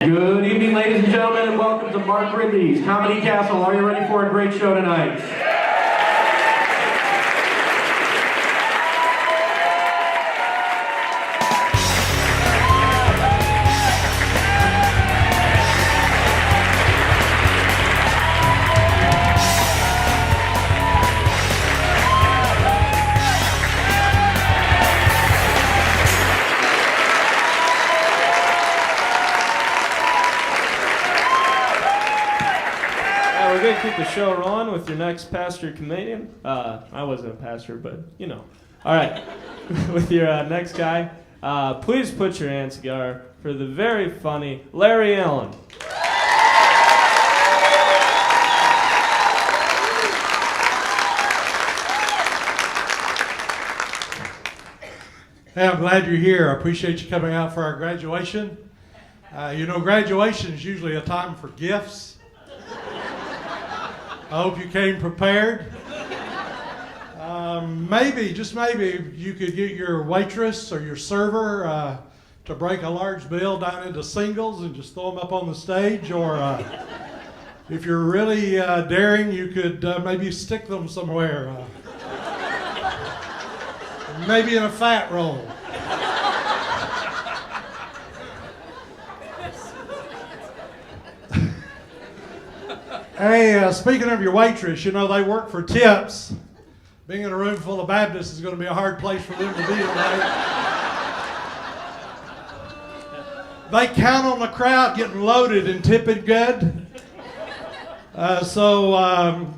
Good evening, ladies and gentlemen, and welcome to Mark Ridley's Comedy Castle. Are you ready for a great show tonight? We're going to keep the show rolling with your next pastor comedian. I wasn't a pastor, but you know. All right, with your next guy, please put your hands together for the very funny Larry Allen. Hey, I'm glad you're here. I appreciate you coming out for our graduation. Graduation is usually a time for gifts. I hope you came prepared. Just maybe, you could get your waitress or your server to break a large bill down into singles and just throw them up on the stage. Or if you're really daring, you could maybe stick them somewhere. Maybe in a fat roll. Hey, speaking of your waitress, they work for tips. Being in a room full of Baptists is going to be a hard place for them to be tonight. They count on the crowd getting loaded and tipping good. So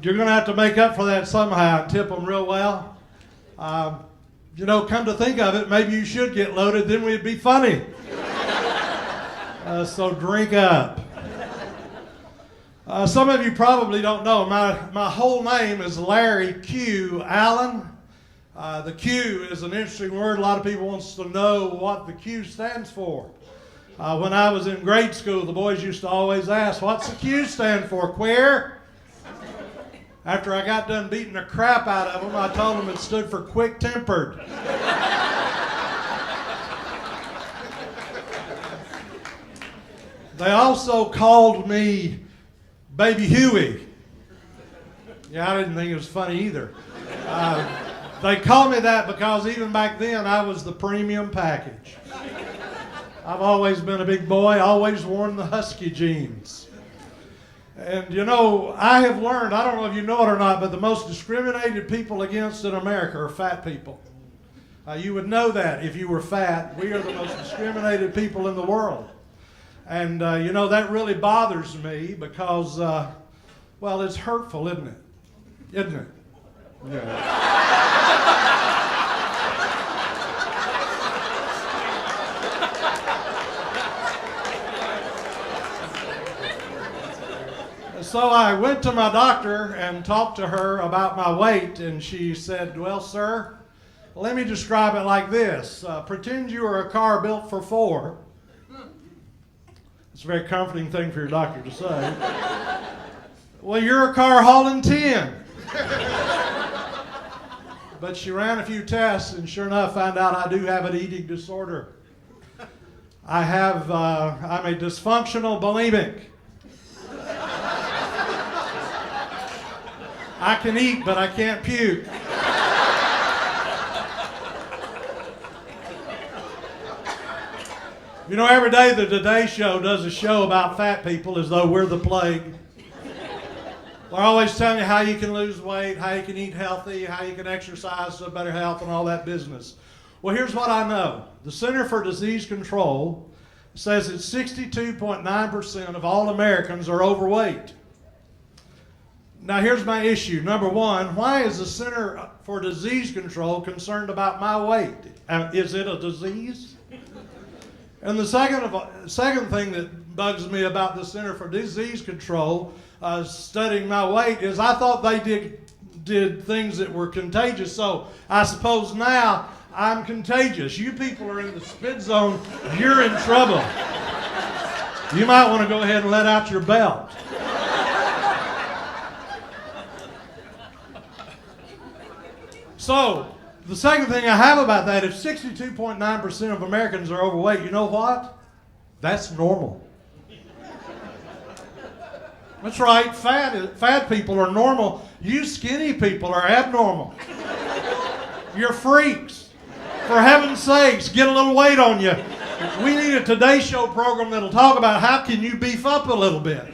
you're going to have to make up for that somehow and tip them real well. Come to think of it, maybe you should get loaded, then we'd be funny. So drink up. Some of you probably don't know, my whole name is Larry Q. Allen. The Q is an interesting word. A lot of people want to know what the Q stands for. When I was in grade school, the boys used to always ask, what's the Q stand for, queer? After I got done beating the crap out of them, I told them it stood for quick-tempered. They also called me Baby Huey. Yeah, I didn't think it was funny either. They called me that because even back then I was the premium package. I've always been a big boy, always worn the husky jeans. And I have learned, I don't know if you know it or not, but the most discriminated people against in America are fat people. You would know that if you were fat. We are the most discriminated people in the world. And, that really bothers me because, it's hurtful, isn't it? Isn't it? Yeah. So I went to my doctor and talked to her about my weight, and she said, well, sir, let me describe it like this. Pretend you are a car built for four. It's a very comforting thing for your doctor to say. Well, you're a car hauling 10. But she ran a few tests and sure enough found out I do have an eating disorder. I'm a dysfunctional bulimic. I can eat, but I can't puke. Every day the Today Show does a show about fat people as though we're the plague. They're always telling you how you can lose weight, how you can eat healthy, how you can exercise for better health and all that business. Well, here's what I know. The Center for Disease Control says that 62.9% of all Americans are overweight. Now, here's my issue. Number one, why is the Center for Disease Control concerned about my weight? Is it a disease? And the second thing that bugs me about the Center for Disease Control studying my weight is I thought they did things that were contagious. So I suppose now I'm contagious. You people are in the spit zone. You're in trouble. You might want to go ahead and let out your belt. So the second thing I have about that, if 62.9% of Americans are overweight, you know what? That's normal. That's right. Fat people are normal. You skinny people are abnormal. You're freaks. For heaven's sakes, get a little weight on you. We need a Today Show program that'll talk about how can you beef up a little bit.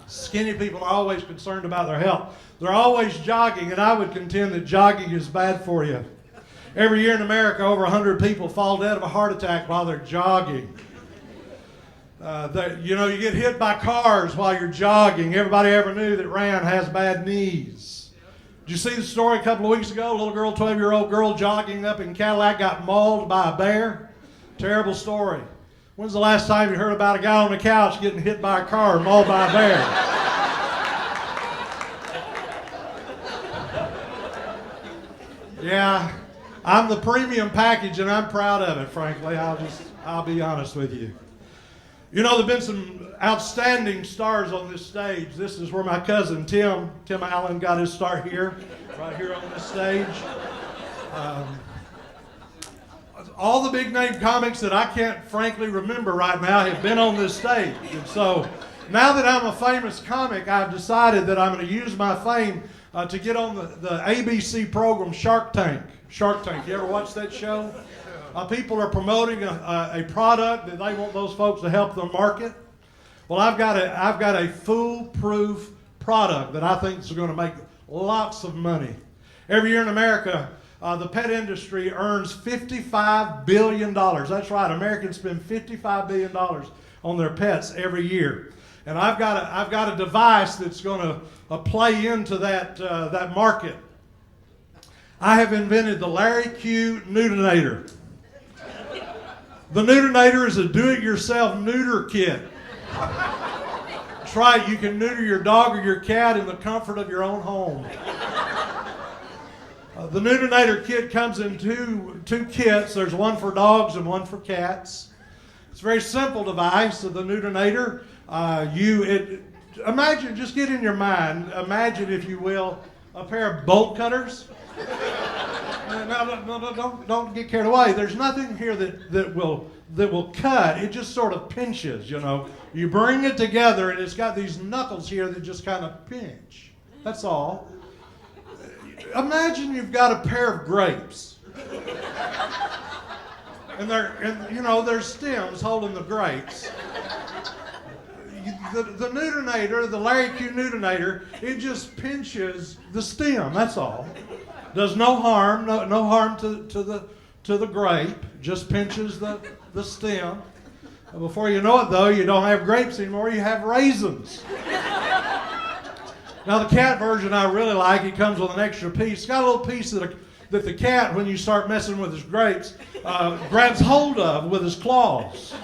Skinny people are always concerned about their health. They're always jogging, and I would contend that jogging is bad for you. Every year in America, over 100 people fall dead of a heart attack while they're jogging. You get hit by cars while you're jogging. Everybody ever knew that ran has bad knees. Did you see the story a couple of weeks ago? A little girl, 12-year-old girl jogging up in Cadillac got mauled by a bear. Terrible story. When's the last time you heard about a guy on the couch getting hit by a car or mauled by a bear? Yeah, I'm the premium package and I'm proud of it, frankly. I'll be honest with you. You know, there have been some outstanding stars on this stage. This is where my cousin Tim Allen got his start here, right here on this stage. All the big name comics that I can't frankly remember right now have been on this stage. And so now that I'm a famous comic, I've decided that I'm going to use my fame to get on the ABC program Shark Tank. Shark Tank, you ever watch that show? People are promoting a product that they want those folks to help them market. Well, I've got a foolproof product that I think is going to make lots of money. Every year in America, the pet industry earns $55 billion. That's right, Americans spend $55 billion on their pets every year. And I've got a device that's going to play into that market. I have invented the Larry Q Neutinator. The Neutinator is a do-it-yourself neuter kit. Try it. You can neuter your dog or your cat in the comfort of your own home. The Neutinator kit comes in two kits. There's one for dogs and one for cats. It's a very simple device. The Neutinator. Imagine, just get in your mind, imagine, if you will, a pair of bolt cutters. No, don't get carried away. There's nothing here that will cut. It just sort of pinches, you know. You bring it together and it's got these knuckles here that just kind of pinch. That's all. Imagine you've got a pair of grapes. And there's stems holding the grapes. The Neutinator, the Larry Q Neutinator, it just pinches the stem. That's all. Does no harm, no harm to the grape. Just pinches the stem. Before you know it, though, you don't have grapes anymore. You have raisins. Now the cat version I really like. It comes with an extra piece. It's got a little piece that the cat, when you start messing with his grapes, grabs hold of with his claws.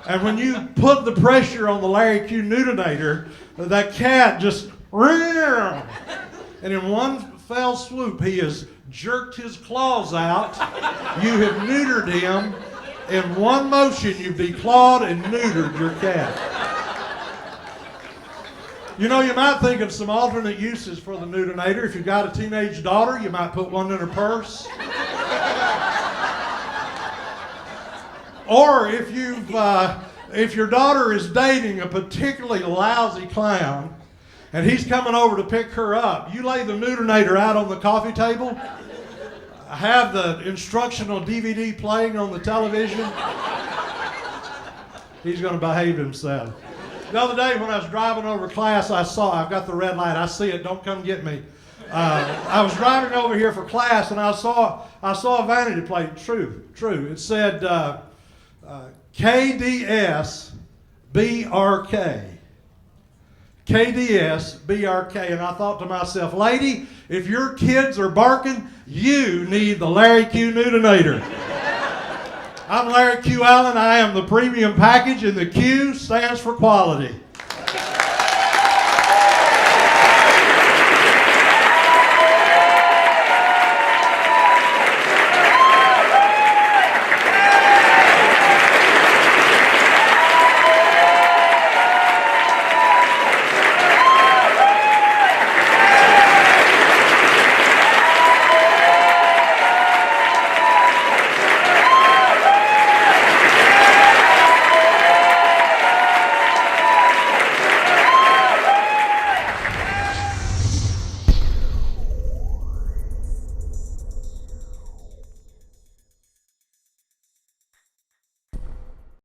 And when you put the pressure on the Larry Q Neutinator, that cat just, and in one fell swoop, he has jerked his claws out. You have neutered him. In one motion, you've declawed and neutered your cat. You know, you might think of some alternate uses for the Neutinator. If you've got a teenage daughter, you might put one in her purse. Or if your daughter is dating a particularly lousy clown and he's coming over to pick her up, you lay the Neutinator out on the coffee table, have the instructional DVD playing on the television, he's going to behave himself. The other day when I was driving over class, I've got the red light, I see it, don't come get me. I was driving over here for class and I saw a vanity plate, true. It said KDS BRK. KDS BRK. And I thought to myself, lady, if your kids are barking, you need the Larry Q Neutinator. I'm Larry Q Allen. I am the premium package, and the Q stands for quality.